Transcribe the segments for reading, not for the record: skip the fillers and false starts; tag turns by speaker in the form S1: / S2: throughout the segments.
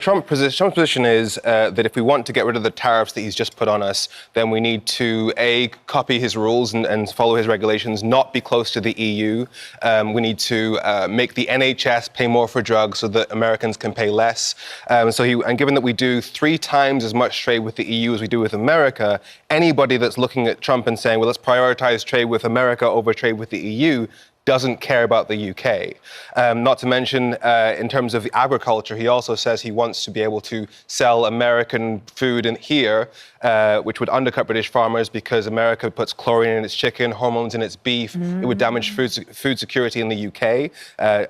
S1: Trump's position is that if we want to get rid of the tariffs that he's just put on us, then we need to, A, copy his rules and follow his regulations, not be close to the EU. We need to make the NHS pay more for drugs so that Americans can pay less. And given that we do 3 times as much trade with the EU as we do with America, anybody that's looking at Trump and saying, well, let's prioritize trade with America over trade with the EU, doesn't care about the UK. Not to mention, in terms of agriculture, he also says he wants to be able to sell American food in here, which would undercut British farmers because America puts chlorine in its chicken, hormones in its beef. It would damage food security in the UK,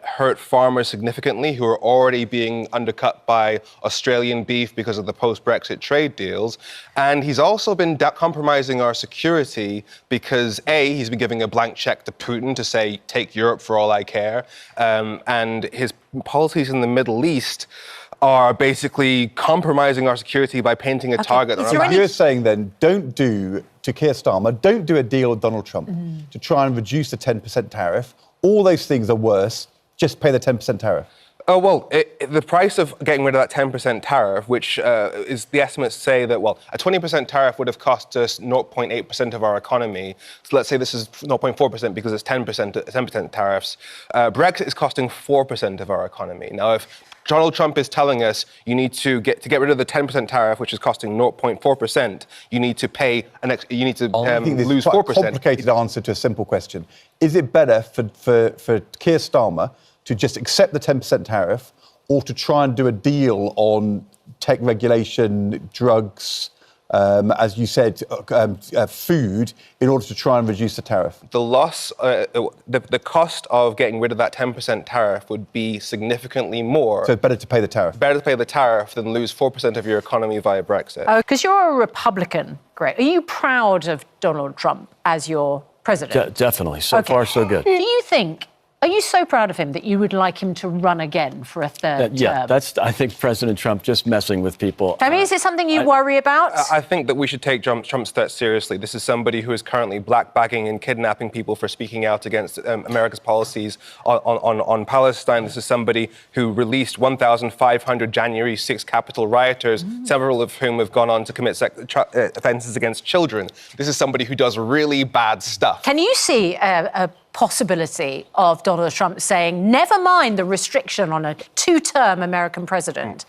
S1: hurt farmers significantly who are already being undercut by Australian beef because of the post-Brexit trade deals. And he's also been compromising our security because, A, he's been giving a blank check to Putin to say, take Europe for all I care. And his policies in the Middle East are basically compromising our security by painting a target.
S2: You're saying then, don't do a deal with Donald Trump to try and reduce the 10% tariff. All those things are worse. Just pay the 10% tariff.
S1: Oh, well, the price of getting rid of that 10% tariff, which is the estimates say that, well, a 20% tariff would have cost us 0.8% of our economy. So let's say this is 0.4% because it's 10% tariffs. Brexit is costing 4% of our economy. Now, if Donald Trump is telling us you need to get rid of the 10% tariff, which is costing 0.4%, you need to pay lose 4%.
S2: A complicated answer to a simple question. Is it better for Keir Starmer to just accept the 10% tariff or to try and do a deal on tech regulation, drugs, as you said, food, in order to try and reduce the tariff?
S1: The cost of getting rid of that 10% tariff would be significantly more.
S2: So it's better to pay the tariff?
S1: Better to pay the tariff than lose 4% of your economy via Brexit.
S3: Because you're a Republican, Greg. Are you proud of Donald Trump as your president?
S4: Definitely. So far, so good.
S3: Are you so proud of him that you would like him to run again for a third term?
S4: That's, I think, President Trump just messing with people.
S3: Femi, is it something you worry about?
S1: I think that we should take Trump's threat seriously. This is somebody who is currently black-bagging and kidnapping people for speaking out against America's policies on Palestine. This is somebody who released 1,500 January 6 Capitol rioters, several of whom have gone on to commit offences against children. This is somebody who does really bad stuff.
S3: Can you see a possibility of Donald Trump saying, never mind the restriction on a 2-term American president,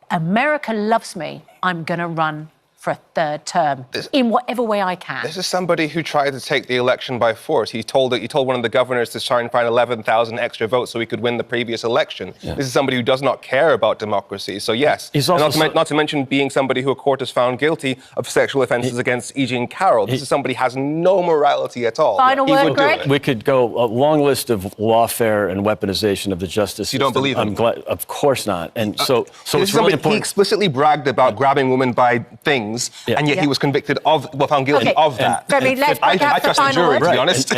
S3: America loves me, I'm going to run for a third term in whatever way I can?
S1: This is somebody who tried to take the election by force. He told one of the governors to try and find 11,000 extra votes so he could win the previous election. Yeah. This is somebody who does not care about democracy. So yes,
S4: he's also
S1: not to mention being somebody who a court has found guilty of sexual offences against E. Jean Carroll. This is somebody who has no morality at all.
S3: Final word, Greg?
S4: We could go a long list of lawfare and weaponization of the justice system.
S1: You don't believe him?
S4: Of course not. And so it's really important.
S1: He explicitly bragged about grabbing women by things, and yet he was convicted of, found guilty of that.
S3: Femi, let's
S1: I trust the jury, to be honest.